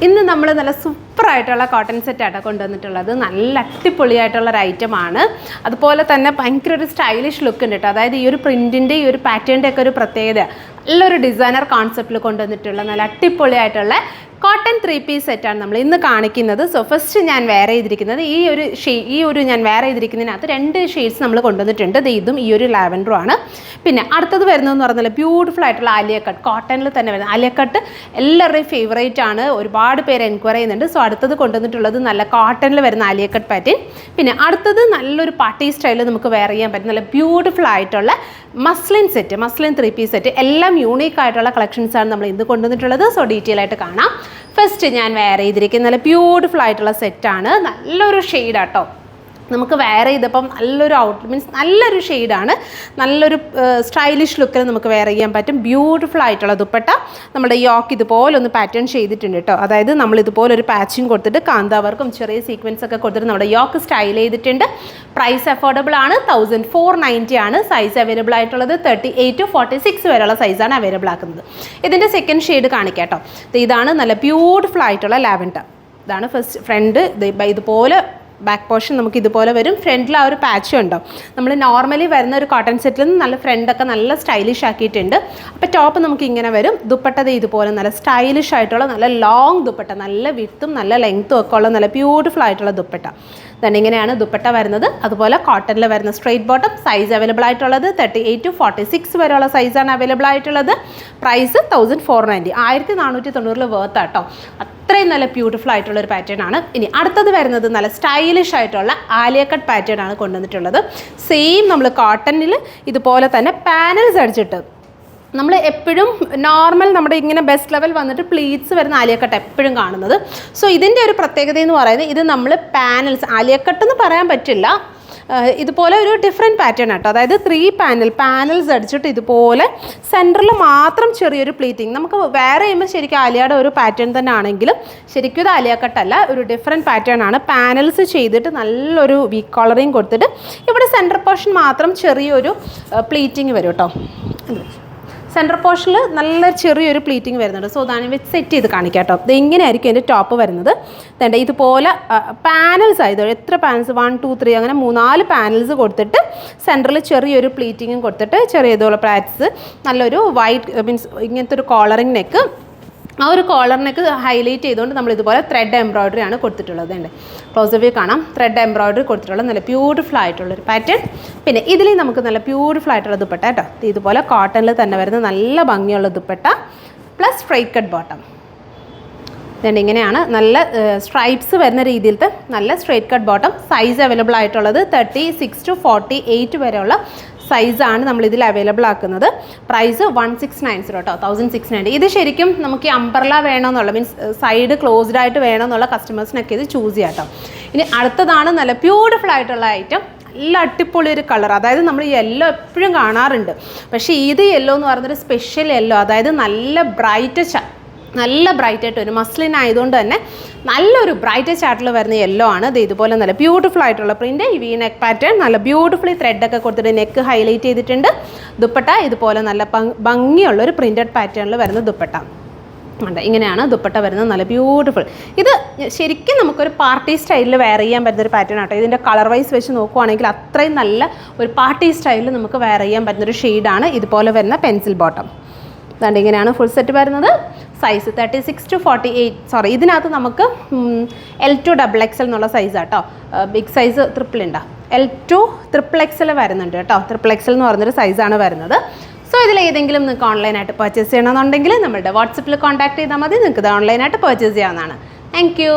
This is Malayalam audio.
ഇന്ന് നമ്മൾ നല്ല സൂപ്പറായിട്ടുള്ള കോട്ടൺ സെറ്റാണ് കൊണ്ടുവന്നിട്ടുള്ളത്. നല്ല അടിപൊളിയായിട്ടുള്ളൊരു ഐറ്റമാണ്. അതുപോലെ തന്നെ ഭയങ്കര ഒരു സ്റ്റൈലിഷ് ലുക്ക് ഉണ്ട് കേട്ടോ. അതായത് ഈ ഒരു പ്രിൻറ്റിൻ്റെ ഈ ഒരു പാറ്റേണിൻ്റെ ഒക്കെ ഒരു പ്രത്യേകത, നല്ലൊരു ഡിസൈനർ കോൺസെപ്റ്റിൽ കൊണ്ടുവന്നിട്ടുള്ള നല്ല അടിപൊളിയായിട്ടുള്ള കോട്ടൺ 3-piece സെറ്റാണ് നമ്മൾ ഇന്ന് കാണിക്കുന്നത്. സോ ഫസ്റ്റ് ഞാൻ വെയർ ചെയ്തിരിക്കുന്നത് ഈ ഒരു ഞാൻ വെയർ ചെയ്തിരിക്കുന്നതിനകത്ത് 2 ഷെയ്ഡ്സ് നമ്മൾ കൊണ്ടുവന്നിട്ടുണ്ട്. ഇതും ഈ ഒരു ലാവൻഡറും ആണ്. പിന്നെ അടുത്തത് വരുന്നതെന്ന് പറഞ്ഞാൽ ബ്യൂട്ടിഫുൾ ആയിട്ടുള്ള ആലിയ കട്ട്, കോട്ടണിൽ തന്നെ വരുന്നത്. ആലിയ കട്ട് എല്ലാവരുടെയും ഫേവറേറ്റ് ആണ്, ഒരുപാട് പേര് എൻക്വയറി ചെയ്യുന്നുണ്ട്. സോ അടുത്തത് കൊണ്ടുവന്നിട്ടുള്ളത് നല്ല കോട്ടണിൽ വരുന്ന ആലിയ കട്ട് പാറ്റേൺ. പിന്നെ അടുത്തത് നല്ലൊരു പാർട്ടി സ്റ്റൈലിൽ നമുക്ക് വെയർ ചെയ്യാൻ പറ്റും നല്ല ബ്യൂട്ടിഫുൾ ആയിട്ടുള്ള മസ്ലിൻ 3-piece സെറ്റ്. എല്ലാം യൂണീക്ക് ആയിട്ടുള്ള കളക്ഷൻസാണ് നമ്മൾ ഇന്ന് കൊണ്ടുവന്നിട്ടുള്ളത്. സോ ഡീറ്റെയിൽ ആയിട്ട് കാണാം. ഫസ്റ്റ് ഞാൻ വെയർ ചെയ്തിരിക്കുന്ന നല്ല ബ്യൂട്ടിഫുൾ ആയിട്ടുള്ള സെറ്റാണ്. നല്ലൊരു ഷെയ്ഡാട്ടോ. നമുക്ക് വെയർ ചെയ്തപ്പം നല്ലൊരു മീൻസ് നല്ലൊരു ഷെയ്ഡാണ്. നല്ലൊരു സ്റ്റൈലിഷ് ലുക്കിൽ നമുക്ക് വെയർ ചെയ്യാൻ പറ്റും. ബ്യൂട്ടിഫുൾ ആയിട്ടുള്ള ദുപ്പട്ട നമ്മുടെ യോക്ക് ഇതുപോലെ ഒന്ന് പാറ്റേൺ ചെയ്തിട്ടുണ്ട് കേട്ടോ. അതായത് നമ്മൾ ഇതുപോലെ ഒരു പാച്ചിങ് കൊടുത്തിട്ട് കാന്താവർക്കും ചെറിയ സീക്വൻസ് ഒക്കെ കൊടുത്തിട്ട് നമ്മുടെ യോക്ക് സ്റ്റൈൽ ചെയ്തിട്ടുണ്ട്. പ്രൈസ് അഫോർഡബിൾ ആണ്. 1490 ആണ്. സൈസ് അവൈലബിൾ ആയിട്ടുള്ളത് 38 to 46 വരെയുള്ള സൈസാണ് അവൈലബിൾ ആക്കുന്നത്. ഇതിൻ്റെ സെക്കൻഡ് ഷെയ്ഡ് കാണിക്കാം കേട്ടോ. ഇതാണ് നല്ല ബ്യൂട്ടിഫുൾ ആയിട്ടുള്ള ലാവൻഡർ. ഇതാണ് ഫസ്റ്റ് ഫ്രണ്ട്. ഇതുപോലെ ബാക്ക് പോർഷൻ നമുക്ക് ഇതുപോലെ വരും. ഫ്രണ്ടിൽ ആ ഒരു പാച്ച് ഉണ്ടോ. നമ്മൾ നോർമലി വരുന്ന ഒരു കോട്ടൺ സെറ്റിൽ നിന്ന് നല്ല ഫ്രണ്ടൊക്കെ നല്ല സ്റ്റൈലിഷ് ആക്കിയിട്ടുണ്ട്. അപ്പോൾ ടോപ്പ് നമുക്ക് ഇങ്ങനെ വരും. ദുപ്പട്ടത് ഇതുപോലെ നല്ല സ്റ്റൈലിഷ് ആയിട്ടുള്ള നല്ല ലോങ് ദുപ്പട്ട, നല്ല വിത്തും നല്ല ലെങ്ത്തും ഒക്കെ ഉള്ള നല്ല ബ്യൂട്ടിഫുൾ ആയിട്ടുള്ള ദുപ്പട്ട. then ഇങ്ങനെയാണ് ദുപ്പട്ട വരുന്നത്. അതുപോലെ കോട്ടണിൽ വരുന്ന സ്ട്രെയിറ്റ് ബോട്ടം. സൈസ് അവൈലബിൾ ആയിട്ടുള്ളത് 38 to 46 വരെയുള്ള സൈസാണ് അവൈലബിൾ ആയിട്ടുള്ളത്. പ്രൈസ് 1490, 1490 വർത്ത് ആട്ടോ. അത്രയും നല്ല ബ്യൂട്ടിഫുൾ ആയിട്ടുള്ള ഒരു പാറ്റേൺ ആണ്. ഇനി അടുത്തത് വരുന്നത് നല്ല സ്റ്റൈലിഷ് ആയിട്ടുള്ള ആലിയ കട്ട് പാറ്റേൺ ആണ് കൊണ്ടുവന്നിട്ടുള്ളത്. സെയിം നമ്മൾ കോട്ടണിൽ ഇതുപോലെ തന്നെ പാനൽസ് അടിച്ചിട്ട് നമ്മൾ എപ്പോഴും നോർമൽ നമ്മുടെ ഇങ്ങനെ ബെസ്റ്റ് ലെവൽ വന്നിട്ട് പ്ലീറ്റ്സ് വരുന്ന ആലിയ കട്ട് എപ്പോഴും കാണുന്നത്. സോ ഇതിൻ്റെ ഒരു പ്രത്യേകത എന്ന് പറയുന്നത് ഇത് നമ്മൾ പാനൽസ്, ആലിയ കട്ട് എന്ന് പറയാൻ പറ്റില്ല, ഇതുപോലെ ഒരു ഡിഫറെൻറ്റ് പാറ്റേൺ ആട്ടോ. അതായത് 3 പാനൽസ് അടിച്ചിട്ട് ഇതുപോലെ സെൻറ്ററിൽ മാത്രം ചെറിയൊരു പ്ലീറ്റിങ്. നമുക്ക് വേറെ ചെയ്യുമ്പോൾ ശരിക്കും ആലിയയുടെ ഒരു പാറ്റേൺ തന്നെ ആണെങ്കിലും ശരിക്കും ഇത് ആലിയ കട്ടല്ല, ഒരു ഡിഫറെൻറ്റ് പാറ്റേൺ ആണ്. പാനൽസ് ചെയ്തിട്ട് നല്ലൊരു വീക്ക് കോളറിങ് കൊടുത്തിട്ട് ഇവിടെ സെൻറ്റർ പോർഷൻ മാത്രം ചെറിയൊരു പ്ലീറ്റിങ് വരും കേട്ടോ. സെൻറ്റർ പോർഷനിൽ നല്ല ചെറിയൊരു പ്ലീറ്റിങ് വരുന്നുണ്ട്. സോ അതാണ് വെച്ച് സെറ്റ് ചെയ്ത് കാണിക്കാം കേട്ടോ. ഇത് ഇങ്ങനെയായിരിക്കും എൻ്റെ ടോപ്പ് വരുന്നത്. വേണ്ട ഇതുപോലെ പാനൽസ് ആയത് എത്ര പാനൽസ് 1 2 3 അങ്ങനെ 3-4 പാനൽസ് കൊടുത്തിട്ട് സെൻറ്ററിൽ ചെറിയൊരു പ്ലീറ്റിങ്ങും കൊടുത്തിട്ട് ചെറിയ ഇതുപോലെ പാറ്റ്സ്, നല്ലൊരു വൈറ്റ് മീൻസ് ഇങ്ങനത്തെ ഒരു കോളറിങ് നെക്ക്. ആ ഒരു കോളറിനൊക്കെ ഹൈലൈറ്റ് ചെയ്തുകൊണ്ട് നമ്മൾ ഇതുപോലെ ത്രെഡ് എംബ്രോയ്ഡറി ആണ് കൊടുത്തിട്ടുള്ളത്. ഉണ്ട് ക്ലോസ് വ്യൂ കാണാം. ത്രെഡ് എംബ്രോയ്ഡറി കൊടുത്തിട്ടുള്ള നല്ല ബ്യൂട്ടിഫുൾ ആയിട്ടുള്ളൊരു പാറ്റേൺ. പിന്നെ ഇതിൽ നമുക്ക് നല്ല ബ്യൂട്ടിഫുൾ ആയിട്ടുള്ള ദുപ്പട്ട കേട്ടോ. ഇതുപോലെ കോട്ടണിൽ തന്നെ വരുന്ന നല്ല ഭംഗിയുള്ള dupatta plus straight cut bottom. ഇതുകൊണ്ട് ഇങ്ങനെയാണ് നല്ല സ്ട്രൈപ്സ് വരുന്ന രീതിയിലത്തെ നല്ല straight cut bottom. Size available ആയിട്ടുള്ളത് 36 to 48 വരെയുള്ള സൈസാണ് നമ്മളിതിൽ അവൈലബിൾ ആക്കുന്നത്. പ്രൈസ് 1690 കേട്ടോ, 1690. ഇത് ശരിക്കും നമുക്ക് ഈ അംബ്രല വേണമെന്നുള്ള മീൻസ് സൈഡ് ക്ലോസ്ഡ് ആയിട്ട് വേണമെന്നുള്ള കസ്റ്റമേഴ്സിനൊക്കെ ഇത് ചൂസ് ചെയ്യാം കേട്ടോ. ഇനി അടുത്തതാണ് നല്ല ബ്യൂട്ടിഫുൾ ആയിട്ടുള്ള ഐറ്റം. നല്ല അടിപൊളി ഒരു കളർ. അതായത് നമ്മൾ യെല്ലോ എപ്പോഴും കാണാറുണ്ട്, പക്ഷേ ഇത് യെല്ലോ എന്ന് പറയുന്നൊരു സ്പെഷ്യൽ യെല്ലോ. അതായത് നല്ല ബ്രൈറ്റ് ആയിട്ട് ഒരു മസ്ലിൻ ആയതുകൊണ്ട് തന്നെ നല്ലൊരു ബ്രൈറ്റ് ചാർട്ടിൽ വരുന്ന യെല്ലോ ആണ്. ഇത് ഇതുപോലെ നല്ല ബ്യൂട്ടിഫുൾ ആയിട്ടുള്ള പ്രിൻറ്റ്, ഈ വി നെക്ക് പാറ്റേൺ, നല്ല ബ്യൂട്ടിഫുള്ളി ത്രെഡൊക്കെ കൊടുത്തിട്ട് നെക്ക് ഹൈലൈറ്റ് ചെയ്തിട്ടുണ്ട്. ദുപ്പട്ട ഇതുപോലെ നല്ല ഭംഗിയുള്ളൊരു പ്രിൻറ്റഡ് പാറ്റേണിൽ വരുന്ന ദുപ്പട്ട ഉണ്ട്. ഇങ്ങനെയാണ് ദുപ്പട്ട വരുന്നത്. നല്ല ബ്യൂട്ടിഫുൾ. ഇത് ശരിക്കും നമുക്കൊരു പാർട്ടി സ്റ്റൈലിൽ വെയർ ചെയ്യാൻ പറ്റുന്നൊരു പാറ്റേൺ ആട്ടോ. ഇതിൻ്റെ കളർ വൈസ് വെച്ച് നോക്കുവാണെങ്കിൽ അത്രയും നല്ല ഒരു പാർട്ടി സ്റ്റൈലിൽ നമുക്ക് വെയർ ചെയ്യാൻ പറ്റുന്നൊരു ഷെയ്ഡാണ്. ഇതുപോലെ വരുന്ന പെൻസിൽ ബോട്ടം. അതുകൊണ്ട് ഇങ്ങനെയാണ് ഫുൾ സെറ്റ് വരുന്നത്. Size 36 to 48. ഇതിനകത്ത് നമുക്ക് L2 XXL എന്നുള്ള സൈസാട്ടോ. ബിഗ് സൈസ് ട്രിപ്പിൾ ഉണ്ടോ, L2 XXL വരുന്നുണ്ട് കേട്ടോ. XXL എന്ന് പറഞ്ഞൊരു സൈസാണ് വരുന്നത്. സോ ഇതിലേതെങ്കിലും നിങ്ങൾക്ക് ഓൺലൈനായിട്ട് പർച്ചേസ് ചെയ്യണമെന്നുണ്ടെങ്കിൽ നമ്മുടെ വാട്സപ്പിൽ കോൺടാക്ട് ചെയ്താൽ മതി. നിങ്ങൾക്ക് ഇത് ഓൺലൈനായിട്ട് പർച്ചേസ് ചെയ്യാവുന്നതാണ്. Thank you.